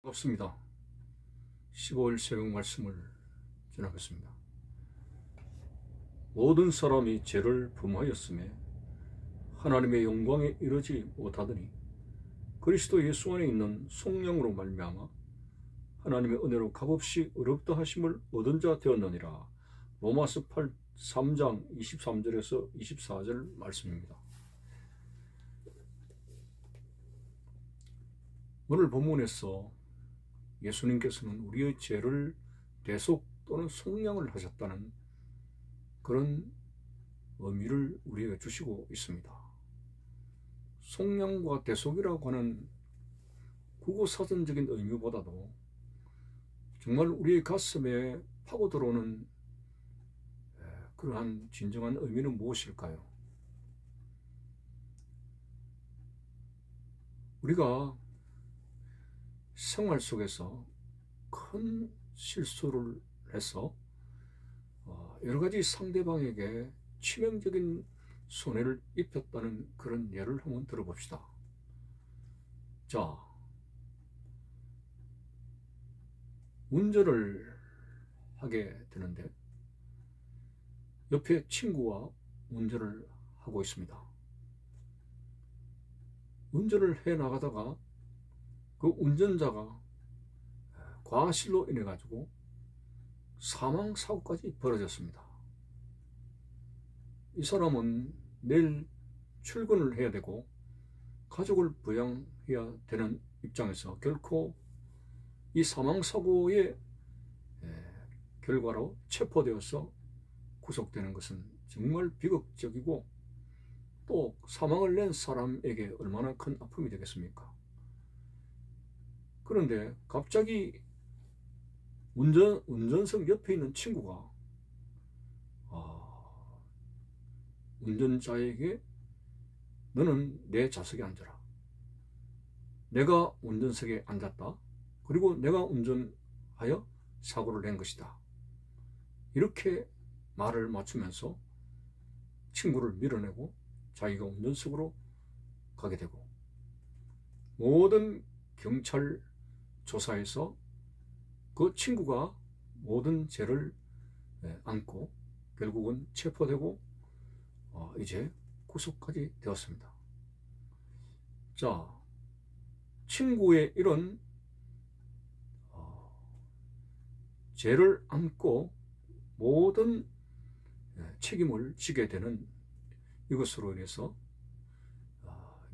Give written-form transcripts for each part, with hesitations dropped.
반갑습니다. 15일 새벽 말씀을 전하겠습니다. 모든 사람이 죄를 범하였음에 하나님의 영광에 이르지 못하더니 그리스도 예수 안에 있는 성령으로 말미암아 하나님의 은혜로 값없이 의롭다 하심을 얻은 자 되었느니라. 로마서 3장 23절에서 24절 말씀입니다. 오늘 본문에서 예수님께서는 우리의 죄를 대속 또는 속량을 하셨다는 그런 의미를 우리에게 주시고 있습니다. 속량과 대속이라고 하는 국어사전적인 의미보다도 정말 우리의 가슴에 파고 들어오는 그러한 진정한 의미는 무엇일까요? 우리가 생활 속에서 큰 실수를 해서 여러 가지 상대방에게 치명적인 손해를 입혔다는 그런 예를 한번 들어봅시다. 자, 운전을 하게 되는데 옆에 친구와 운전을 하고 있습니다. 운전을 해 나가다가 그 운전자가 과실로 인해 가지고 사망사고까지 벌어졌습니다. 이 사람은 내일 출근을 해야 되고 가족을 부양해야 되는 입장에서 결코 이 사망사고의 결과로 체포되어서 구속되는 것은 정말 비극적이고 또 사망을 낸 사람에게 얼마나 큰 아픔이 되겠습니까? 그런데 갑자기 운전석 옆에 있는 친구가 운전자에게 너는 내 좌석에 앉아라. 내가 운전석에 앉았다. 그리고 내가 운전하여 사고를 낸 것이다. 이렇게 말을 맞추면서 친구를 밀어내고 자기가 운전석으로 가게 되고 모든 경찰 조사에서 그 친구가 모든 죄를 안고 결국은 체포되고 이제 구속까지 되었습니다. 자, 친구의 이런 죄를 안고 모든 책임을 지게 되는 이것으로 인해서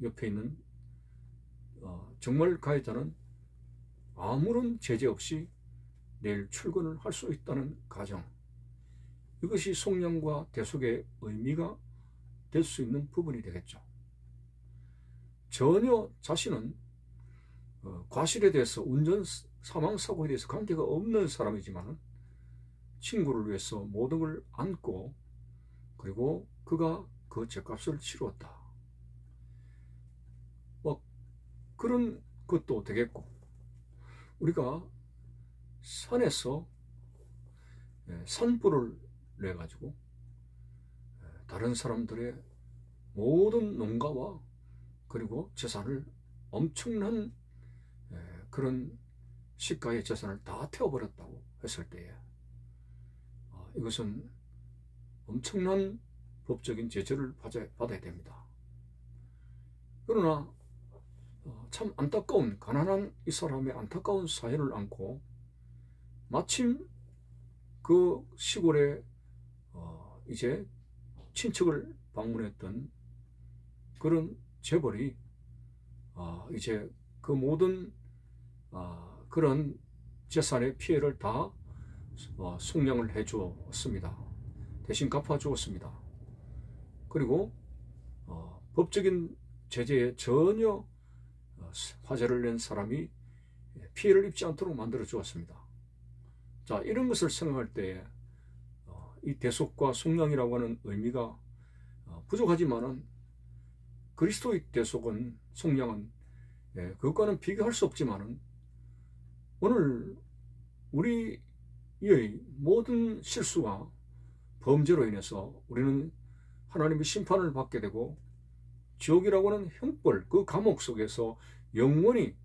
옆에 있는 정말 가해자는 아무런 제재 없이 내일 출근을 할 수 있다는 가정, 이것이 속량과 대속의 의미가 될 수 있는 부분이 되겠죠. 전혀 자신은 과실에 대해서 운전 사망사고에 대해서 관계가 없는 사람이지만 친구를 위해서 모든 걸 안고 그리고 그가 그 죄값을 치루었다. 그런 것도 되겠고, 우리가 산에서 산불을 내 가지고 다른 사람들의 모든 농가와 그리고 재산을 엄청난 그런 시가의 재산을 다 태워버렸다고 했을 때에 이것은 엄청난 법적인 제재를 받아야 됩니다. 그러나 참 안타까운, 가난한 이 사람의 안타까운 사연을 안고 마침 그 시골에 이제 친척을 방문했던 그런 재벌이 이제 그 모든 그런 재산의 피해를 다 속량을 해 주었습니다. 대신 갚아 주었습니다. 그리고 법적인 제재에 전혀 화제를 낸 사람이 피해를 입지 않도록 만들어 주었습니다. 자, 이런 것을 생각할 때 이 대속과 속량이라고 하는 의미가 부족하지만은 그리스도의 대속은, 속량은 그것과는 비교할 수 없지만은 오늘 우리의 모든 실수와 범죄로 인해서 우리는 하나님의 심판을 받게 되고 지옥이라고 하는 형벌, 그 감옥 속에서 영원히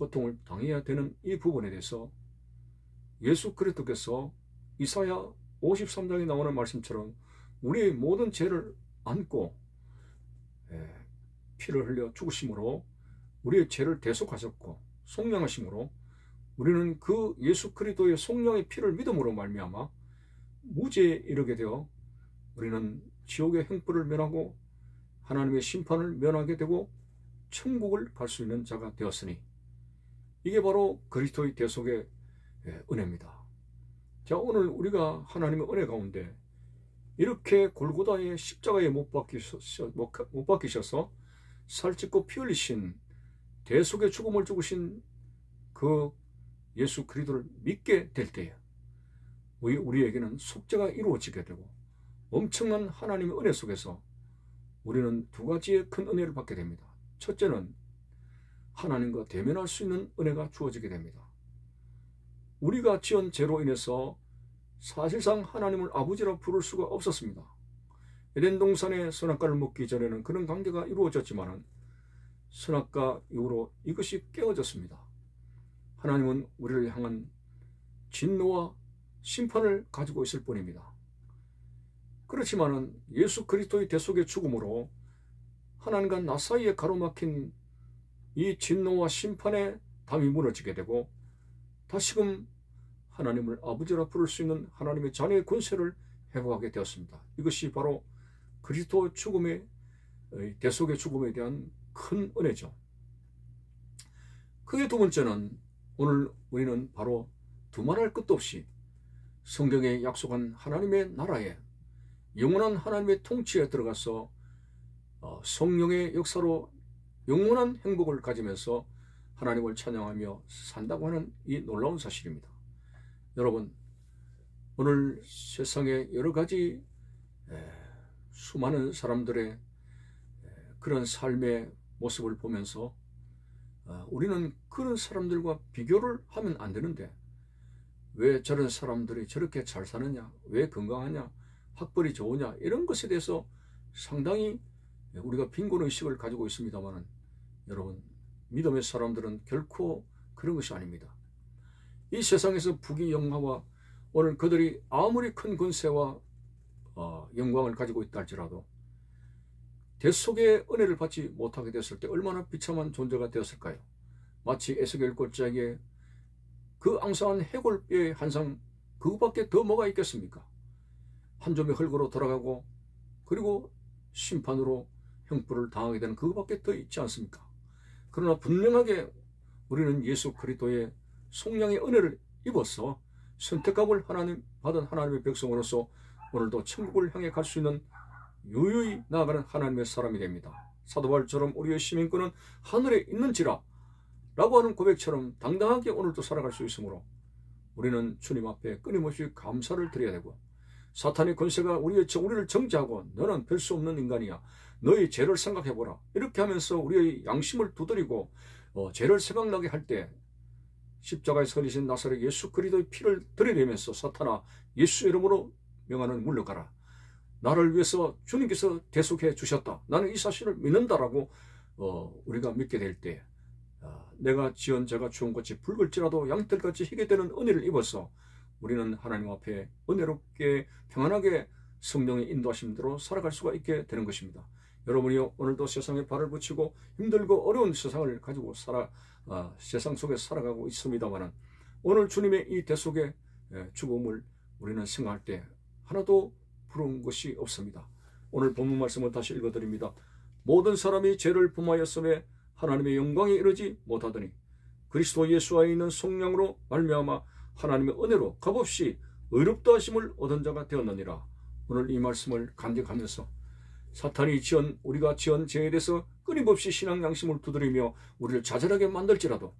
고통을 당해야 되는 이 부분에 대해서 예수 그리스도께서 이사야 53장에 나오는 말씀처럼 우리의 모든 죄를 안고 피를 흘려 죽으심으로 우리의 죄를 대속하셨고 속량하심으로 우리는 그 예수 그리스도의 속량의 피를 믿음으로 말미암아 무죄에 이르게 되어 우리는 지옥의 형벌을 면하고 하나님의 심판을 면하게 되고 천국을 갈 수 있는 자가 되었으니 이게 바로 그리스도의 대속의 은혜입니다. 자, 오늘 우리가 하나님의 은혜 가운데 이렇게 골고다의 십자가에 못 박히셔서 살찢고 피 흘리신 대속의 죽음을 죽으신 그 예수 그리스도를 믿게 될 때에 우리에게는 속죄가 이루어지게 되고 엄청난 하나님의 은혜 속에서 우리는 두 가지의 큰 은혜를 받게 됩니다. 첫째는 하나님과 대면할 수 있는 은혜가 주어지게 됩니다. 우리가 지은 죄로 인해서 사실상 하나님을 아버지라 부를 수가 없었습니다. 에덴 동산의 선악과를 먹기 전에는 그런 관계가 이루어졌지만 선악과 이후로 이것이 깨어졌습니다. 하나님은 우리를 향한 진노와 심판을 가지고 있을 뿐입니다. 그렇지만 예수 그리스도의 대속의 죽음으로 하나님과 나 사이에 가로막힌 이 진노와 심판의 담이 무너지게 되고 다시금 하나님을 아버지라 부를 수 있는 하나님의 자녀의 권세를 회복하게 되었습니다. 이것이 바로 그리스도 죽음의 대속의 죽음에 대한 큰 은혜죠. 그게 두 번째는 오늘 우리는 바로 두말할 것도 없이 성경에 약속한 하나님의 나라에 영원한 하나님의 통치에 들어가서 성령의 역사로 영원한 행복을 가지면서 하나님을 찬양하며 산다고 하는 이 놀라운 사실입니다. 여러분, 오늘 세상에 여러 가지 수많은 사람들의 그런 삶의 모습을 보면서 우리는 그런 사람들과 비교를 하면 안 되는데 왜 저런 사람들이 저렇게 잘 사느냐, 왜 건강하냐, 학벌이 좋으냐, 이런 것에 대해서 상당히 우리가 빈곤의식을 가지고 있습니다만 여러분, 믿음의 사람들은 결코 그런 것이 아닙니다. 이 세상에서 부귀영화와 오늘 그들이 아무리 큰 권세와 영광을 가지고 있다 할지라도 대속의 은혜를 받지 못하게 됐을 때 얼마나 비참한 존재가 되었을까요? 마치 에스겔 골짜기에 그 앙상한 해골뼈의 한상, 그것밖에 더 뭐가 있겠습니까? 한 점의 흙으로 돌아가고 그리고 심판으로 형벌을 당하게 되는 그것밖에 더 있지 않습니까? 그러나 분명하게 우리는 예수 그리스도의 속량의 은혜를 입어서 선택감을 받은 하나님의 백성으로서 오늘도 천국을 향해 갈 수 있는 유유히 나아가는 하나님의 사람이 됩니다. 사도 바울처럼 우리의 시민권은 하늘에 있는지라 라고 하는 고백처럼 당당하게 오늘도 살아갈 수 있으므로 우리는 주님 앞에 끊임없이 감사를 드려야 되고 사탄의 권세가 우리를 정죄하고 너는 별 수 없는 인간이야, 너의 죄를 생각해보라, 이렇게 하면서 우리의 양심을 두드리고 죄를 생각나게 할 때 십자가에 서리신 나사렛 예수 그리스도의 피를 들이대면서 사탄아, 예수 이름으로 명하는 물러가라, 나를 위해서 주님께서 대속해 주셨다, 나는 이 사실을 믿는다라고 우리가 믿게 될 때 내가 지은 죄가 주은 것이 붉을지라도 양털같이 희게 되는 은혜를 입어서 우리는 하나님 앞에 은혜롭게 평안하게 성령의 인도하심대로 살아갈 수가 있게 되는 것입니다. 여러분이 오늘도 세상에 발을 붙이고 힘들고 어려운 세상을 가지고 세상 속에 살아가고 있습니다만 오늘 주님의 이 대속의 죽음을 우리는 생각할 때 하나도 부러운 것이 없습니다. 오늘 본문 말씀을 다시 읽어드립니다. 모든 사람이 죄를 범하였음에 하나님의 영광에 이르지 못하더니 그리스도 예수 안에 있는 성령으로 말미암아 하나님의 은혜로 값없이 의롭다 하심을 얻은 자가 되었느니라. 오늘 이 말씀을 간직하면서 사탄이 우리가 지은 죄에 대해서 끊임없이 신앙 양심을 두드리며 우리를 좌절하게 만들지라도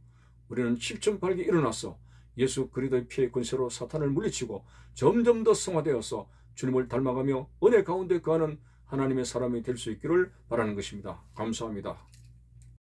우리는 7.8기 일어나서 예수 그리스도의 피의 권세로 사탄을 물리치고 점점 더 성화되어서 주님을 닮아가며 은혜 가운데 거하는 하나님의 사람이 될 수 있기를 바라는 것입니다. 감사합니다.